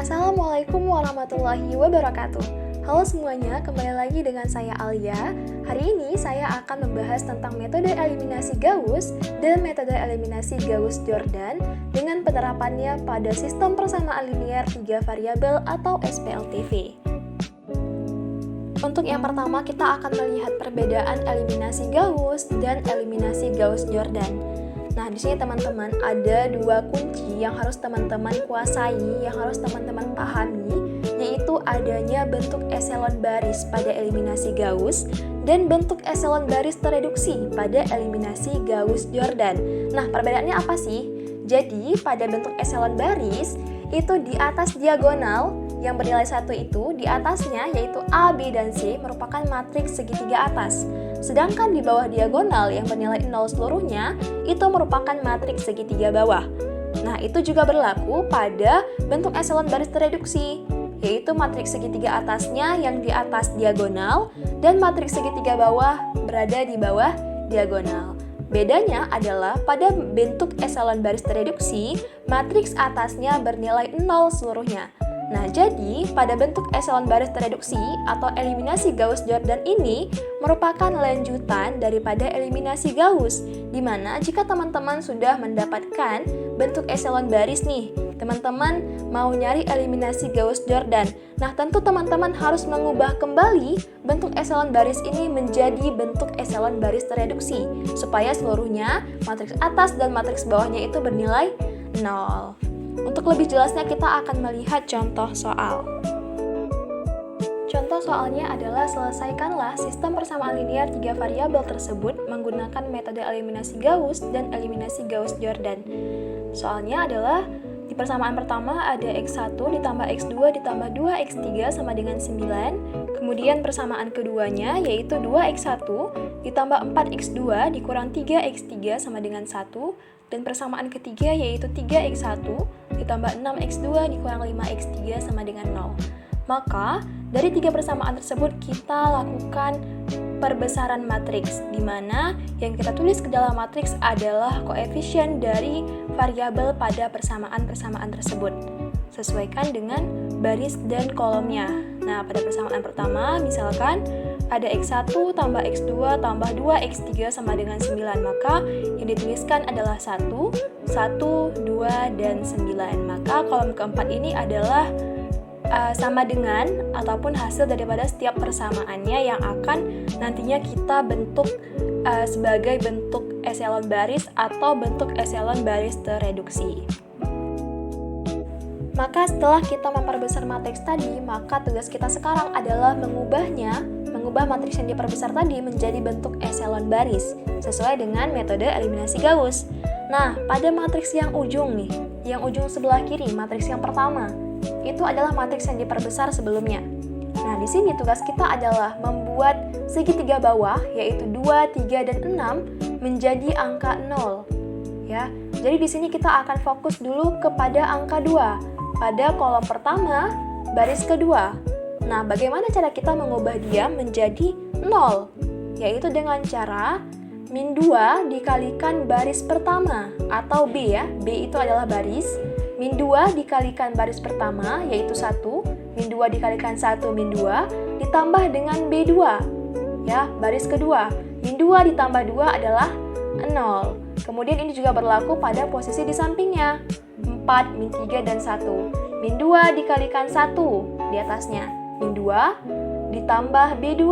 Assalamualaikum warahmatullahi wabarakatuh. Halo semuanya, kembali lagi dengan saya Alia. Hari ini saya akan membahas tentang metode eliminasi Gauss dan metode eliminasi Gauss-Jordan dengan penerapannya pada sistem persamaan linear 3 variabel atau SPLTV. Untuk yang pertama, kita akan melihat perbedaan eliminasi Gauss dan eliminasi Gauss-Jordan. Nah, di sini teman-teman ada dua kunci yang harus teman-teman kuasai, yang harus teman-teman pahami, yaitu adanya bentuk eselon baris pada eliminasi Gauss dan bentuk eselon baris tereduksi pada eliminasi Gauss-Jordan. Nah, perbedaannya apa sih? Jadi, pada bentuk eselon baris, itu di atas diagonal yang bernilai 1 itu, di atasnya yaitu A, B, dan C merupakan matriks segitiga atas. Sedangkan di bawah diagonal yang bernilai 0 seluruhnya, itu merupakan matriks segitiga bawah. Nah, itu juga berlaku pada bentuk eselon baris tereduksi, yaitu matriks segitiga atasnya yang di atas diagonal dan matriks segitiga bawah berada di bawah diagonal. Bedanya adalah pada bentuk eselon baris tereduksi, matriks atasnya bernilai 0 seluruhnya. Nah, jadi pada bentuk eselon baris tereduksi atau eliminasi Gauss-Jordan ini merupakan lanjutan daripada eliminasi Gauss, di mana jika teman-teman sudah mendapatkan bentuk eselon baris nih, teman-teman mau nyari eliminasi Gauss-Jordan. Nah, tentu teman-teman harus mengubah kembali bentuk eselon baris ini menjadi bentuk eselon baris tereduksi, supaya seluruhnya matriks atas dan matriks bawahnya itu bernilai 0. Untuk lebih jelasnya kita akan melihat contoh soal. Contoh soalnya adalah selesaikanlah sistem persamaan linear 3 variabel tersebut menggunakan metode eliminasi Gauss dan eliminasi Gauss-Jordan. Soalnya adalah di persamaan pertama ada X1 ditambah X2 ditambah 2X3 sama dengan 9. Kemudian persamaan keduanya yaitu 2X1 ditambah 4X2 dikurang 3X3 sama dengan 1. Dan persamaan ketiga yaitu 3X1 ditambah 6X2 dikurang 5X3 sama dengan 0. Maka, dari tiga persamaan tersebut kita lakukan perbesaran matriks, di mana yang kita tulis ke dalam matriks adalah koefisien dari variabel pada persamaan-persamaan tersebut. Sesuaikan dengan baris dan kolomnya. Nah, pada persamaan pertama, misalkan ada X1 tambah X2 tambah 2X3 sama dengan 9, maka yang dituliskan adalah 1, 2, dan 9. Maka kolom keempat ini adalah sama dengan ataupun hasil daripada setiap persamaannya yang akan nantinya kita bentuk sebagai bentuk eselon baris atau bentuk eselon baris tereduksi. Maka setelah kita memperbesar matriks tadi, maka tugas kita sekarang adalah mengubah matriks yang diperbesar tadi menjadi bentuk eselon baris, sesuai dengan metode eliminasi Gauss. Nah, pada matriks yang ujung nih, yang ujung sebelah kiri, matriks yang pertama, itu adalah matriks yang diperbesar sebelumnya. Nah, di sini tugas kita adalah membuat segitiga bawah, yaitu 2, 3, dan 6, menjadi angka 0. Ya, jadi di sini kita akan fokus dulu kepada angka 2, pada kolom pertama, baris kedua. Nah, bagaimana cara kita mengubah dia menjadi 0? Yaitu dengan cara min 2 dikalikan baris pertama, atau B ya. B itu adalah baris. Min 2 dikalikan baris pertama, yaitu 1. Min 2 dikalikan 1 min 2, ditambah dengan B2. Ya, baris kedua. Min 2 ditambah 2 adalah 0. Kemudian ini juga berlaku pada posisi di sampingnya. 4, min 3, dan 1. Min 2 dikalikan 1 di atasnya. Min 2 ditambah B2.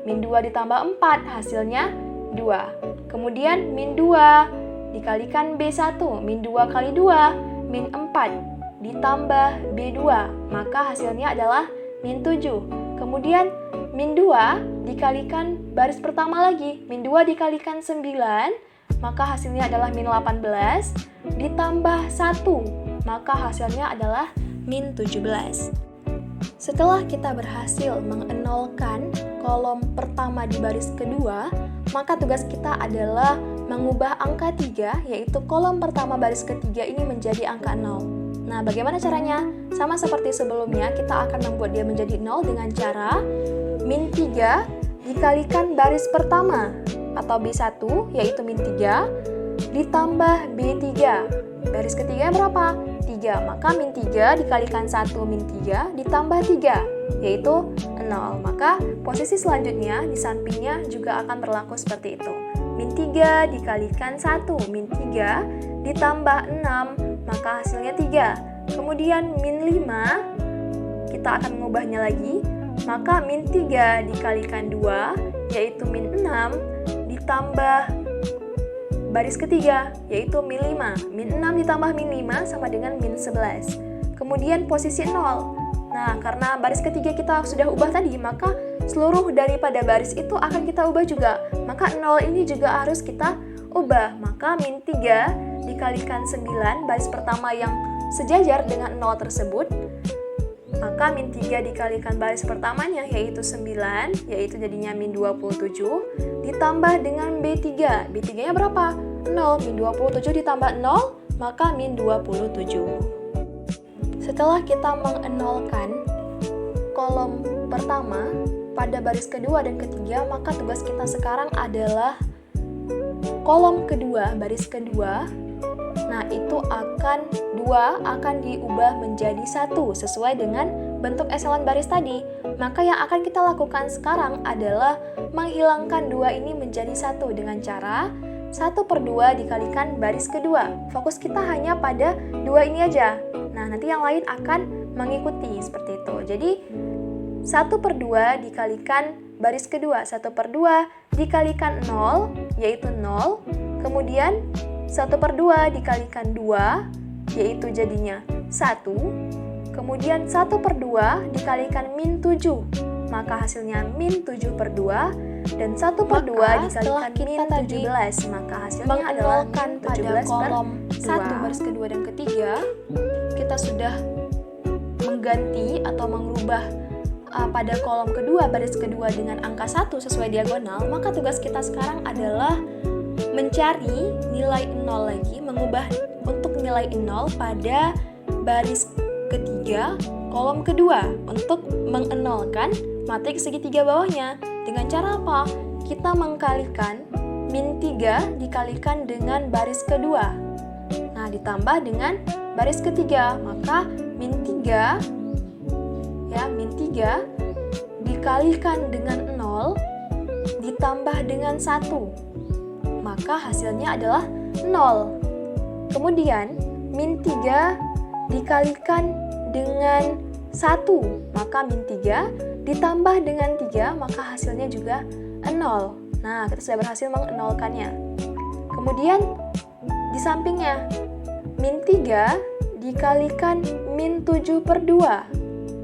Min 2 ditambah 4, hasilnya 2. Kemudian min 2 dikalikan B1. Min 2 kali 2, min 4 ditambah B2. Maka hasilnya adalah min 7. Kemudian min 2 dikalikan baris pertama lagi. Min 2 dikalikan 9, maka hasilnya adalah min 18 ditambah 1. Maka hasilnya adalah min 17. Setelah kita berhasil mengenolkan kolom pertama di baris kedua, maka tugas kita adalah mengubah angka 3, yaitu kolom pertama baris ketiga ini menjadi angka 0. Nah, bagaimana caranya? Sama seperti sebelumnya, kita akan membuat dia menjadi 0 dengan cara min 3 dikalikan baris pertama, atau B1, yaitu min 3, ditambah B3. Baris ketiga berapa? 3. Maka min 3 dikalikan 1 min 3 ditambah 3, yaitu 0. Maka posisi selanjutnya di sampingnya juga akan berlaku seperti itu. Min 3 dikalikan 1 min 3 ditambah 6, maka hasilnya 3. Kemudian min 5, kita akan mengubahnya lagi. Maka min 3 dikalikan 2, yaitu min 6, ditambah baris ketiga, yaitu min 5. Min 6 ditambah min 5 sama dengan min 11. Kemudian posisi 0. Nah, karena baris ketiga kita sudah ubah tadi, maka seluruh daripada baris itu akan kita ubah juga. Maka 0 ini juga harus kita ubah. Maka min 3 dikalikan 9, baris pertama yang sejajar dengan 0 tersebut. Maka min 3 dikalikan baris pertamanya, yaitu 9, yaitu jadinya min 27, ditambah dengan B3. B3-nya berapa? 0. Min 27 ditambah 0, maka min 27. Setelah kita mengenolkan kolom pertama pada baris kedua dan ketiga, maka tugas kita sekarang adalah kolom kedua, baris kedua. Nah, itu akan 2 akan diubah menjadi 1 sesuai dengan bentuk eselon baris tadi. Maka yang akan kita lakukan sekarang adalah menghilangkan 2 ini menjadi 1 dengan cara 1/2 dikalikan baris kedua. Fokus kita hanya pada 2 ini aja. Nah, nanti yang lain akan mengikuti seperti itu. Jadi 1/2 dikalikan baris kedua, 1/2 dikalikan 0, yaitu 0. Kemudian 1/2 dikalikan 2, yaitu jadinya 1. Kemudian 1/2 dikalikan min 7, maka hasilnya min 7/2. Dan 1/2 dikalikan min 17, maka hasilnya adalah min 17 pada kolom 1 baris kedua dan ketiga. Kita sudah mengganti atau mengubah pada kolom kedua baris kedua dengan angka 1 sesuai diagonal. Maka tugas kita sekarang adalah mencari nilai 0 lagi, mengubah untuk nilai 0 pada baris ketiga kolom kedua untuk mengenolkan matriks segitiga bawahnya. Dengan cara apa? Kita mengkalikan min 3 dikalikan dengan baris kedua. Nah, ditambah dengan baris ketiga, maka min 3 dikalikan dengan 0 ditambah dengan 1. Maka hasilnya adalah 0. Kemudian min 3 dikalikan dengan 1, maka min 3 ditambah dengan 3, maka hasilnya juga 0. Nah, kita sudah berhasil mengenolkannya. Kemudian di sampingnya min 3 dikalikan min 7/2,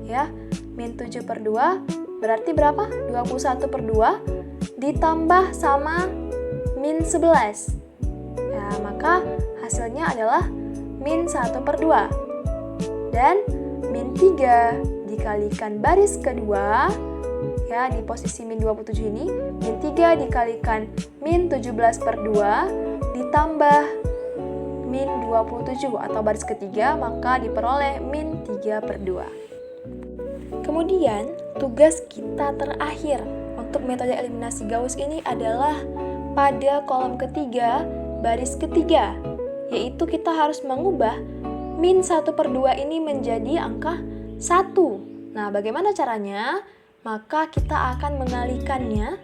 ya. Min 7/2 berarti berapa? 21/2 ditambah sama min 11. Ya, maka hasilnya adalah min 1/2. Dan min 3 dikalikan baris kedua, ya, di posisi min 27 ini, min 3 dikalikan min 17/2 ditambah min 27 atau baris ketiga, maka diperoleh min 3/2. Kemudian, tugas kita terakhir untuk metode eliminasi Gauss ini adalah pada kolom ketiga, baris ketiga, yaitu kita harus mengubah min 1/2 ini menjadi angka 1. Nah, bagaimana caranya? Maka kita akan mengalikannya,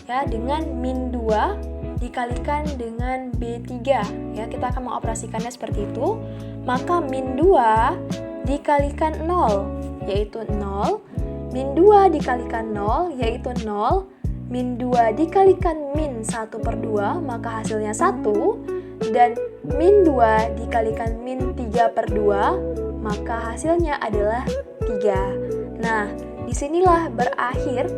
ya, dengan min 2 dikalikan dengan B3. Ya, kita akan mengoperasikannya seperti itu. Maka min 2 dikalikan 0, yaitu 0. Min 2 dikalikan 0, yaitu 0. Min 2 dikalikan min 1/2, maka hasilnya 1. Dan min 2 dikalikan min 3/2, maka hasilnya adalah 3. Nah, disinilah berakhir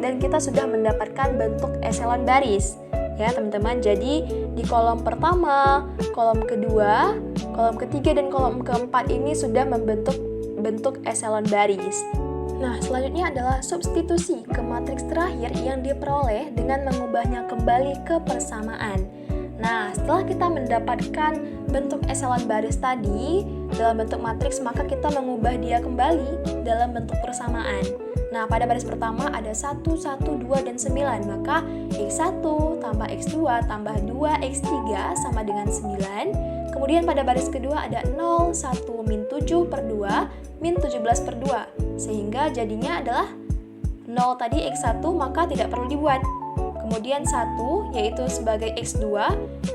dan kita sudah mendapatkan bentuk eselon baris. Ya, teman-teman. Jadi, di kolom pertama, kolom kedua, kolom ketiga, dan kolom keempat ini sudah membentuk bentuk eselon baris. Nah, selanjutnya adalah substitusi ke matriks terakhir yang diperoleh dengan mengubahnya kembali ke persamaan. Nah, setelah kita mendapatkan bentuk eselon baris tadi dalam bentuk matriks, maka kita mengubah dia kembali dalam bentuk persamaan. Nah, pada baris pertama ada 1, 1, 2, dan 9. Maka X1 tambah X2 tambah 2X3 sama dengan 9. Kemudian pada baris kedua ada 0, 1, min 7 per 2, min 17 per 2. Sehingga jadinya adalah 0 tadi X1 maka tidak perlu dibuat. Kemudian 1 yaitu sebagai X2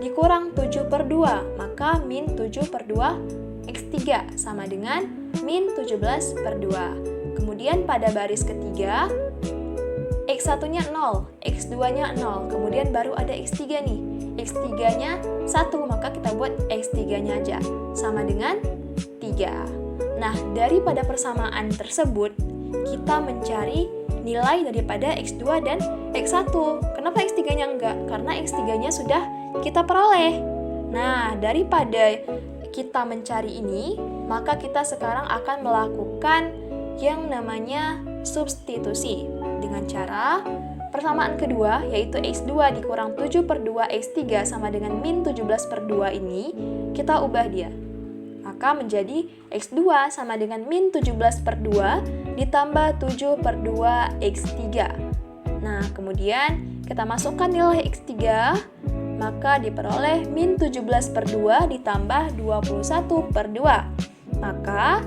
dikurang 7 per 2, maka min 7 per 2 X3 sama dengan min 17 per 2. Kemudian pada baris ketiga X1-nya 0, X2-nya 0, kemudian baru ada X3 nih. X3-nya 1, maka kita buat X3-nya aja, sama dengan 3. Nah, daripada persamaan tersebut, kita mencari nilai daripada X2 dan X1. Kenapa X3-nya enggak? Karena X3-nya sudah kita peroleh. Nah, daripada kita mencari ini, maka kita sekarang akan melakukan yang namanya substitusi dengan cara persamaan kedua, yaitu X2 dikurang 7 per 2 X3 sama dengan min 17 per 2 ini, kita ubah dia. Maka menjadi X2 sama dengan min 17 per 2 ditambah 7 per 2 X3. Nah, kemudian kita masukkan nilai X3, maka diperoleh min 17 per 2 ditambah 21 per 2. Maka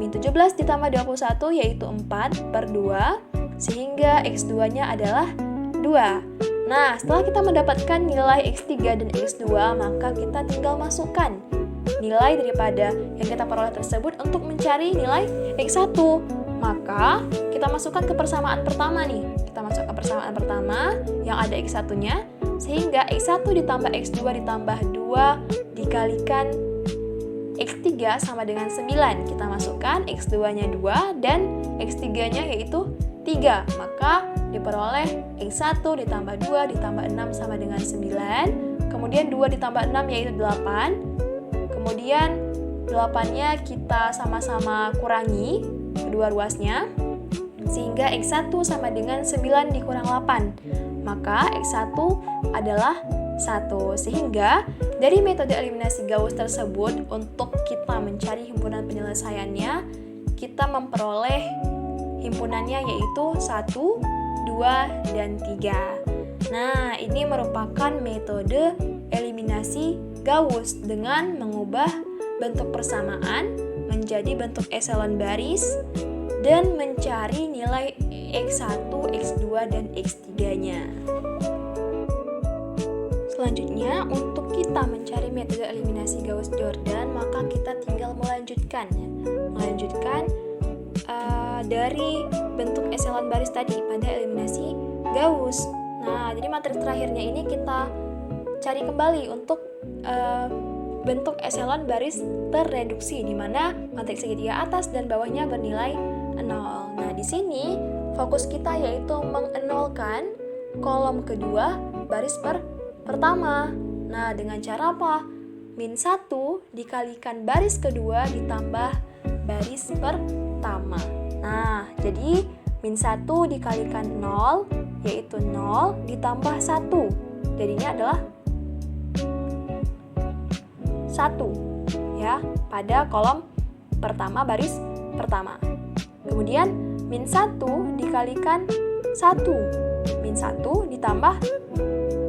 min 17 ditambah 21 yaitu 4 per 2, sehingga X2-nya adalah 2. Nah, setelah kita mendapatkan nilai X3 dan X2, maka kita tinggal masukkan nilai daripada yang kita peroleh tersebut untuk mencari nilai X1. Maka, kita masukkan ke persamaan pertama nih. Kita masuk ke persamaan pertama yang ada X1-nya, sehingga X1 ditambah X2 ditambah 2 dikalikan X3 sama dengan 9. Kita masukkan X2-nya 2 dan X3-nya yaitu 3. Maka diperoleh X1 ditambah 2 ditambah 6 sama dengan 9. Kemudian 2 ditambah 6 yaitu 8. Kemudian 8-nya kita sama-sama kurangi kedua ruasnya, sehingga X1 sama dengan 9 dikurang 8. Maka X1 adalah 1. Sehingga dari metode eliminasi Gauss tersebut, untuk kita mencari himpunan penyelesaiannya, kita memperoleh himpunannya yaitu 1, 2, dan 3. Nah, ini merupakan metode eliminasi Gauss dengan mengubah bentuk persamaan menjadi bentuk eselon baris dan mencari nilai X1, X2, dan X3-nya. Selanjutnya, untuk kita mencari metode eliminasi Gauss-Jordan, maka kita tinggal melanjutkan dari bentuk eselon baris tadi pada eliminasi Gauss. Nah, jadi materi terakhirnya ini kita cari kembali untuk bentuk eselon baris terreduksi, di mana matriks segitiga atas dan bawahnya bernilai 0. Nah, di sini fokus kita yaitu mengenolkan kolom kedua baris pertama. Nah, dengan cara apa? Min 1 dikalikan baris kedua ditambah baris pertama. Nah, jadi min 1 dikalikan 0 yaitu 0 ditambah 1. Jadinya adalah 1 ya, pada kolom pertama baris pertama. Kemudian min 1 dikalikan 1. Min 1 ditambah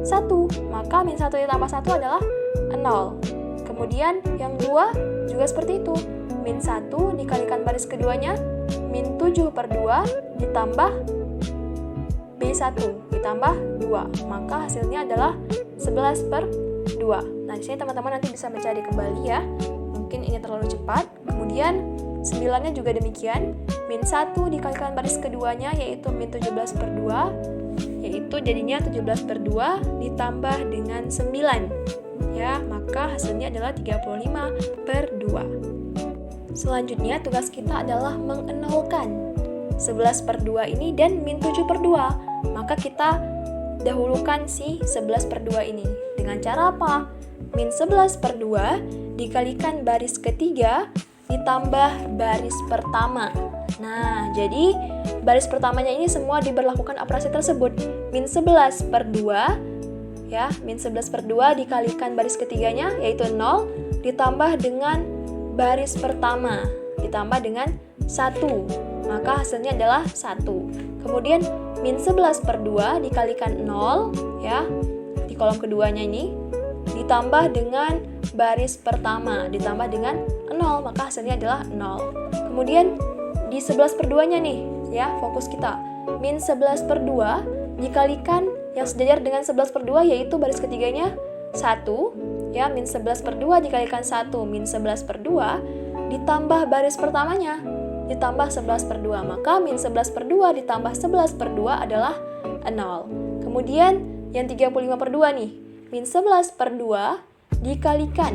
1. Maka min 1 ditambah 1 adalah 0. Kemudian yang 2 juga seperti itu. Min 1 dikalikan baris keduanya, min 7 per 2 ditambah B1 ditambah 2. Maka hasilnya adalah 11 per 2. Nah, di sini teman-teman nanti bisa mencari kembali ya. Mungkin ini terlalu cepat. Kemudian 9-nya juga demikian. Min 1 dikalikan baris keduanya yaitu min 17 per 2, yaitu jadinya 17 per 2 ditambah dengan 9. Ya, maka hasilnya adalah 35 per 2. Selanjutnya tugas kita adalah mengenolkan 11 per 2 ini dan min 7 per 2. Maka kita dahulukan si 11 per 2 ini. Dengan cara apa? Min 11 per 2 dikalikan baris ketiga ditambah baris pertama. Nah, jadi baris pertamanya ini semua diberlakukan operasi tersebut. Min 11 per 2 ya, min 11 per 2 dikalikan baris ketiganya yaitu 0 ditambah dengan baris pertama ditambah dengan 1. Maka hasilnya adalah 1. Kemudian min 11 per 2 dikalikan 0 ya, di kolom keduanya ini ditambah dengan baris pertama, ditambah dengan 0, maka hasilnya adalah 0. Kemudian di 11/2-nya nih, ya, fokus kita. Min 11/2 dikalikan yang sejajar dengan 11/2, yaitu baris ketiganya 1, ya, min 11/2 dikalikan 1, min 11/2 ditambah baris pertamanya, ditambah 11/2, maka min 11/2 ditambah 11/2 adalah 0. Kemudian yang 35/2 nih, min 11/2 dikalikan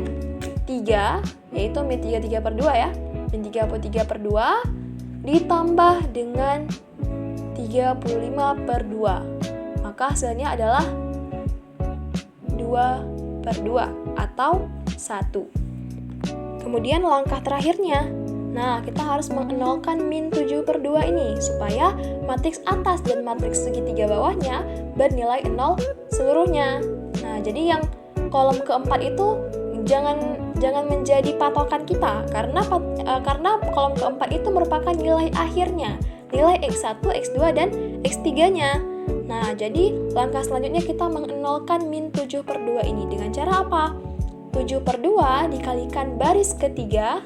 3, yaitu min 33/2 ya, min 33/2 ditambah dengan 35/2, maka hasilnya adalah 2/2 atau 1. Kemudian langkah terakhirnya, nah, kita harus mengenolkan min 7/2 ini supaya matriks atas dan matriks segitiga bawahnya bernilai 0 seluruhnya. Nah, jadi yang kolom keempat itu jangan menjadi patokan kita, karena kolom keempat itu merupakan nilai akhirnya, nilai X1, X2, dan X3-nya. Nah, jadi langkah selanjutnya kita mengenolkan min 7/2 ini dengan cara apa? 7/2 dikalikan baris ketiga,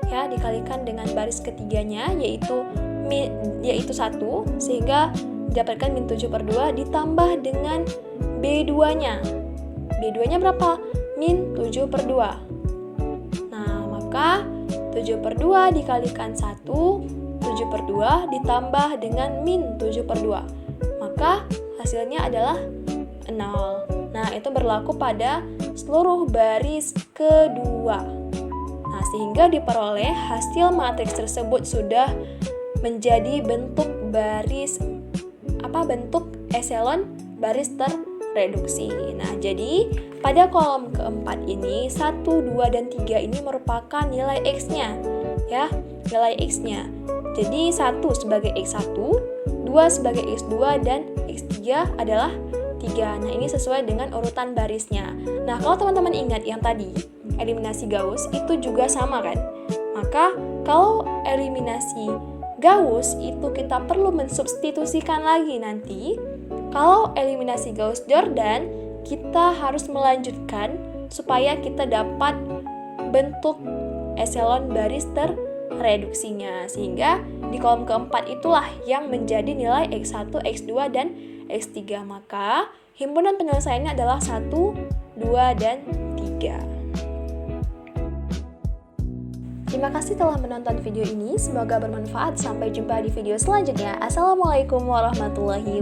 ya, dikalikan dengan baris ketiganya, yaitu 1, sehingga didapatkan min 7/2 ditambah dengan B2-nya. B2-nya berapa? Min 7/2. Nah, maka 7/2 dikalikan 1, 7/2 ditambah dengan min 7/2. Maka hasilnya adalah 0. Nah, itu berlaku pada seluruh baris kedua. Nah, sehingga diperoleh hasil matriks tersebut sudah menjadi bentuk eselon baris terreduksi. Nah, jadi pada kolom keempat ini 1, 2, dan 3 ini merupakan nilai X-nya, ya, nilai X-nya. Jadi 1 sebagai X1, 2 sebagai X2, dan X3 adalah 3. Nah, ini sesuai dengan urutan barisnya. Nah, kalau teman-teman ingat yang tadi, eliminasi Gauss itu juga sama kan? Maka, kalau eliminasi Gauss itu kita perlu mensubstitusikan lagi nanti. Kalau eliminasi Gauss-Jordan, kita harus melanjutkan supaya kita dapat bentuk eselon baris terreduksinya. Sehingga di kolom keempat itulah yang menjadi nilai X1, X2, dan X3. Maka himpunan penyelesaiannya adalah 1, 2, dan 3. Terima kasih telah menonton video ini. Semoga bermanfaat. Sampai jumpa di video selanjutnya. Assalamualaikum warahmatullahi wabarakatuh.